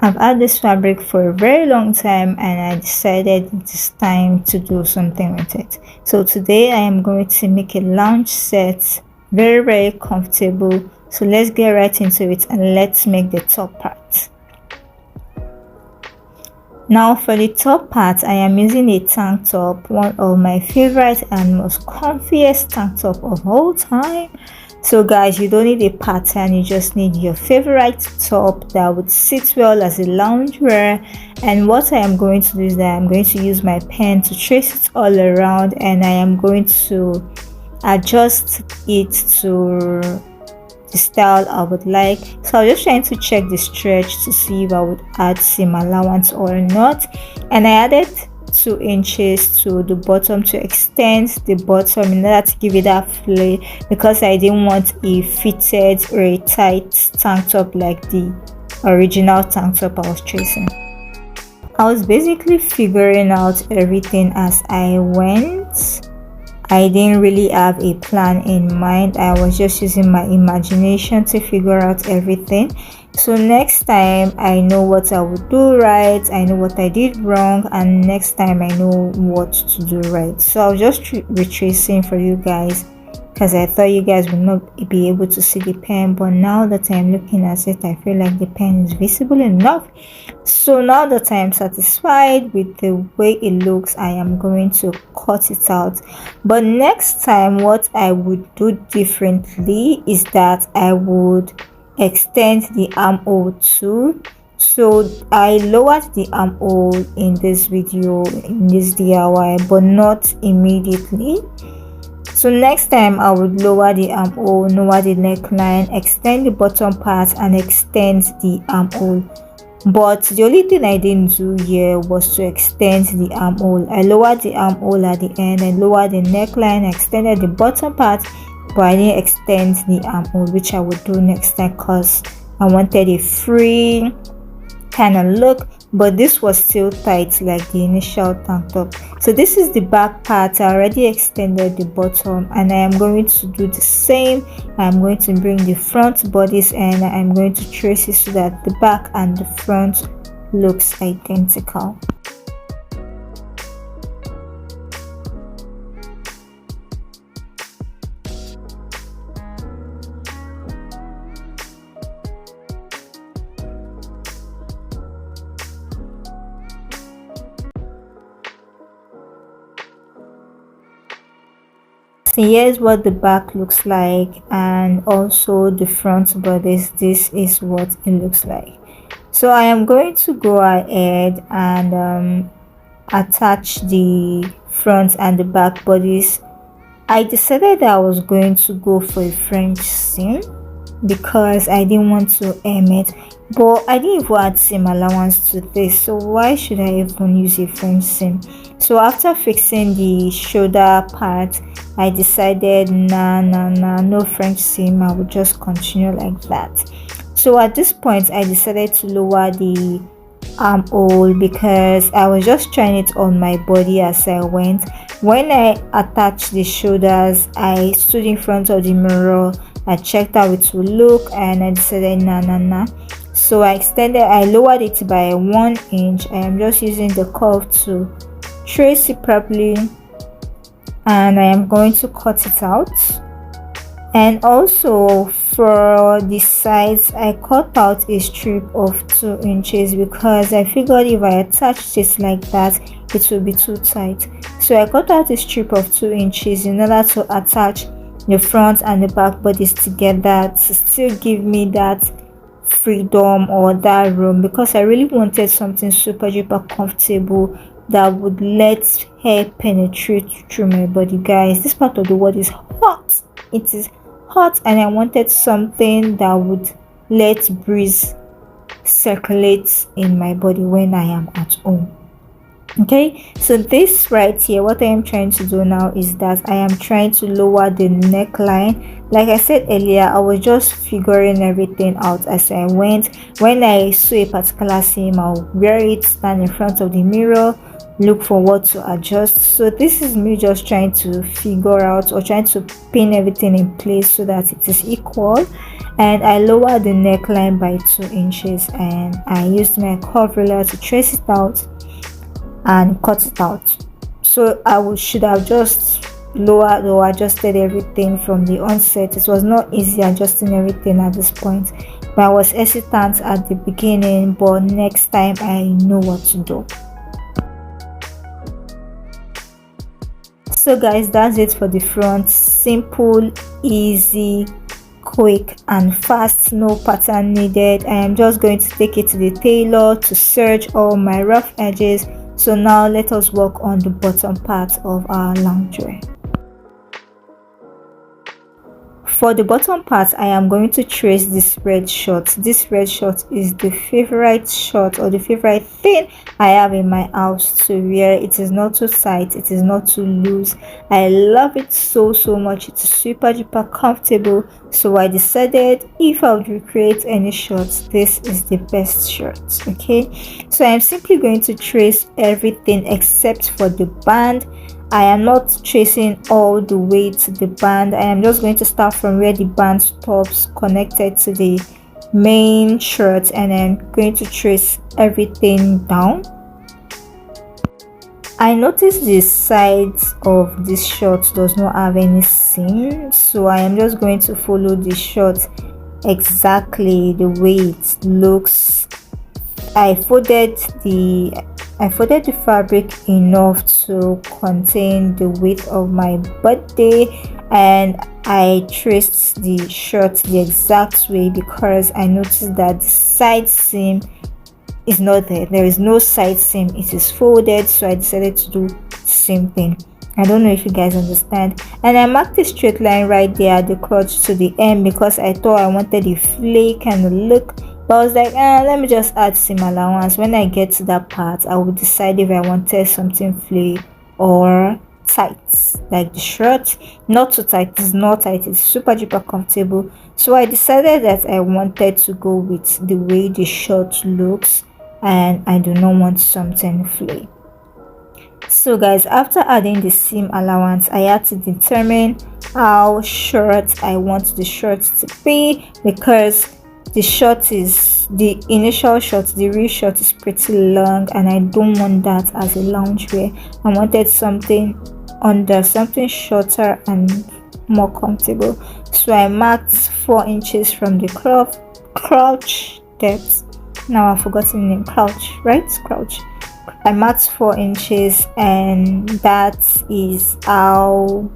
I've had this fabric for a very long time and I decided it's time to do something with it. So today I am going to make a lounge set, very comfortable. So let's get right into it and let's make the top part. Now for the top part, I am using a tank top, one of my favorite and most comfiest tank top of all time. So guys, you don't need a pattern, you just need your favorite top that would sit well as a loungewear. And what I am going to do is that I'm going to use my pen to trace it all around, and I am going to adjust it to the style I would like. So I was just trying to check the stretch to see if I would add seam allowance or not, and I added 2 inches to the bottom to extend the bottom in order to give it that flare, because I didn't want a fitted or a tight tank top like the original tank top I was tracing. I was basically figuring out everything as I went. I didn't really have a plan in mind. I was just using my imagination to figure out everything. So next time I know what I would do right, I know what I did wrong, and next time I know what to do right. So I was just retracing for you guys because I thought you guys would not be able to see the pen, but now that I'm looking at it, I feel like the pen is visible enough. So now that I am satisfied with the way it looks, I am going to cut it out. But next time what I would do differently is that I would extend the armhole too. So I lowered the armhole in this video, in this DIY, but not immediately. So next time I would lower the armhole, lower the neckline, extend the bottom part and extend the armhole. But the only thing I didn't do here was to extend the armhole. I lowered the armhole at the end and lowered the neckline, extended the bottom part, but I didn't extend the armhole, which I would do next time because I wanted a free kind of look, but this was still tight like the initial tank top. So this is the back part. I already extended the bottom and I am going to do the same. I'm going to bring the front bodice and I'm going to trace it so that the back and the front looks identical. So here's what the back looks like, and also the front bodice. This is what it looks like. So I am going to go ahead and attach the front and the back bodies. I decided that I was going to go for a French seam because I didn't want to hem it, but I didn't even add seam allowance to this, so why should I even use a French seam? So after fixing the shoulder part, I decided no French seam, I would just continue like that. So at this point I decided to lower the armhole because I was just trying it on my body as I went. When I attached the shoulders, I stood in front of the mirror, I checked how it would look and I decided nah. So I lowered it by 1 inch. I am just using the curve to trace it properly and I am going to cut it out. And also for the sides, I cut out a strip of 2 inches because I figured if I attached it like that it will be too tight. So I cut out a strip of 2 inches in order to attach the front and the back bodies together to still give me that freedom or that room, because I really wanted something super duper comfortable that would let hair penetrate through my body. Guys, this part of the world is hot. It is hot and I wanted something that would let breeze circulate in my body when I am at home. Okay, so this right here, what I am trying to do now is that I am trying to lower the neckline. Like I said earlier, I was just figuring everything out as I went. When I saw a particular seam, I'll wear it, stand in front of the mirror, look for what to adjust. So this is me just trying to figure out or trying to pin everything in place so that it is equal. And I lowered the neckline by 2 inches, and I used my curve ruler to trace it out and cut it out. So I should have just lowered or adjusted everything from the onset. It was not easy adjusting everything at this point, but I was hesitant at the beginning, but next time I know what to do. So guys, that's it for the front. Simple, easy, quick and fast, no pattern needed. I am just going to take it to the tailor to serge all my rough edges. So now let us work on the bottom part of our loungewear. For the bottom part, I am going to trace this red short. This red short is the favorite short or the favorite thing I have in my house to wear. It is not too tight, it is not too loose. I love it so much. It's super duper comfortable. So I decided if I would recreate any shorts, this is the best shirt. Okay, so I am simply going to trace everything except for the band. I am not tracing all the way to the band. I am just going to start from where the band stops connected to the main shirt, and I'm going to trace everything down. I noticed the sides of this shirt does not have any seam, so I am just going to follow the shirt exactly the way it looks. I folded the fabric enough to contain the width of my birthday, and I traced the shirt the exact way because I noticed that the side seam is not there. There is no side seam, it is folded, so I decided to do the same thing. I don't know if you guys understand. And I marked a straight line right there at the crotch to the end because I thought I wanted a flake kind of look. But I was like, let me just add seam allowance. When I get to that part, I will decide if I wanted something flare or tight, like the shirt. Not too tight, it's not tight, it's super duper comfortable. So I decided that I wanted to go with the way the shirt looks, and I do not want something flare. So guys, after adding the seam allowance, I had to determine how short I want the shirt to be, because the short is the initial short, the real short is pretty long, and I don't want that as a loungewear. I wanted something under, something shorter and more comfortable. So I marked 4 inches from the crouch depth. Now I've forgotten the name. Crouch, right? Crouch. I marked 4 inches, and that is how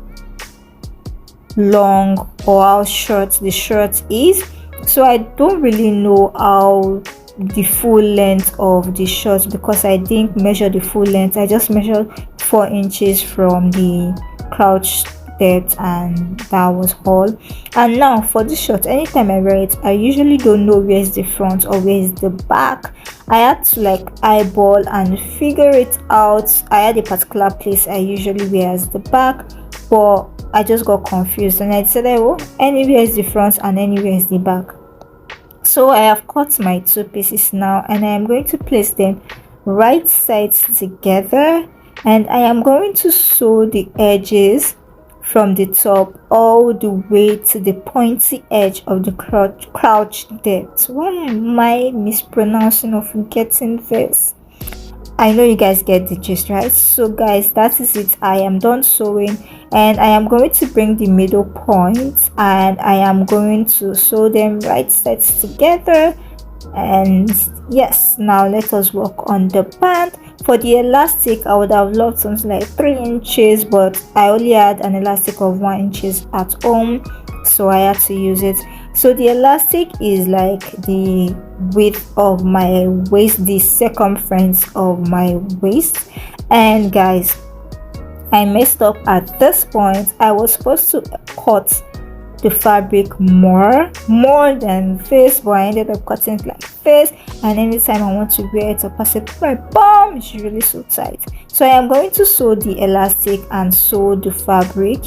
long or how short the shirt is. So I don't really know how the full length of the shirt, because I didn't measure the full length. I just measured 4 inches from the crouch depth, and that was all. And now for the shirt, anytime I wear it, I usually don't know where is the front or where is the back. I had to like eyeball and figure it out. I had a particular place I usually wear as the back, but I just got confused, and I decided, oh, anywhere is the front and anywhere is the back. So I have cut my 2 pieces now, and I am going to place them right sides together, and I am going to sew the edges from the top all the way to the pointy edge of the crouch depth. Why am I mispronouncing or forgetting this? I know you guys get the gist, right? So guys, that is it. I am done sewing, and I am going to bring the middle point, and I am going to sew them right sides together. And yes, now let us work on the band. For the elastic, I would have loved something like 3 inches, but I only had an elastic of 1 inches at home, so I had to use it. So the elastic is like the width of my waist, the circumference of my waist. And guys, I messed up at this point. I was supposed to cut the fabric more than this, but I ended up cutting it like this, and anytime I want to wear it or pass it through my bum, it's really so tight. So I am going to sew the elastic and sew the fabric,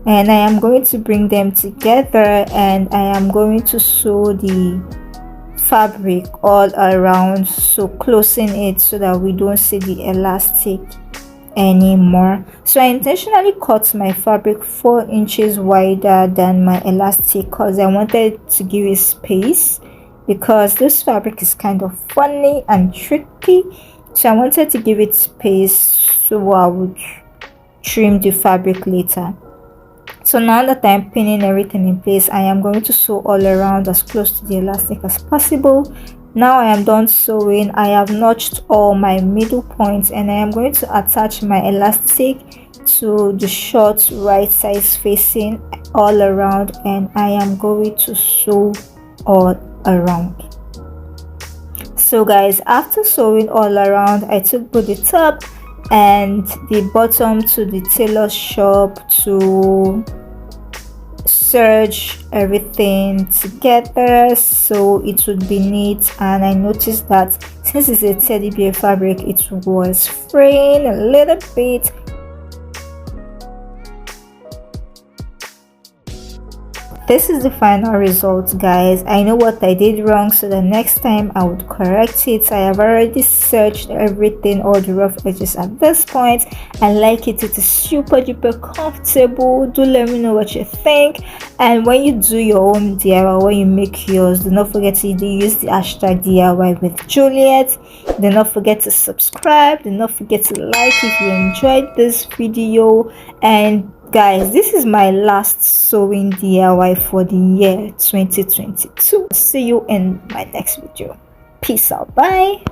and I am going to bring them together, and I am going to sew the fabric all around, so closing it so that we don't see the elastic anymore. So I intentionally cut my fabric 4 inches wider than my elastic because I wanted to give it space, because this fabric is kind of funny and tricky. So I wanted to give it space so I would trim the fabric later. So now that I'm pinning everything in place, I am going to sew all around as close to the elastic as possible. Now I am done sewing. I have notched all my middle points and I am going to attach my elastic to the short right side facing all around, and I am going to sew all around. So guys, after sewing all around, I took both the top and the bottom to the tailor shop to serge everything together so it would be neat. And I noticed that since it's a teddy bear fabric, it was fraying a little bit. This is the final result, guys. I know what I did wrong, so the next time I would correct it. I have already searched everything, all the rough edges at this point. I like it. It is super duper comfortable. Do let me know what you think. And when you do your own DIY, when you make yours, do not forget to use the hashtag DIY with Juliet. Do not forget to subscribe. Do not forget to like if you enjoyed this video. And guys, this is my last sewing DIY for the year 2022. See you in my next video. Peace out. Bye.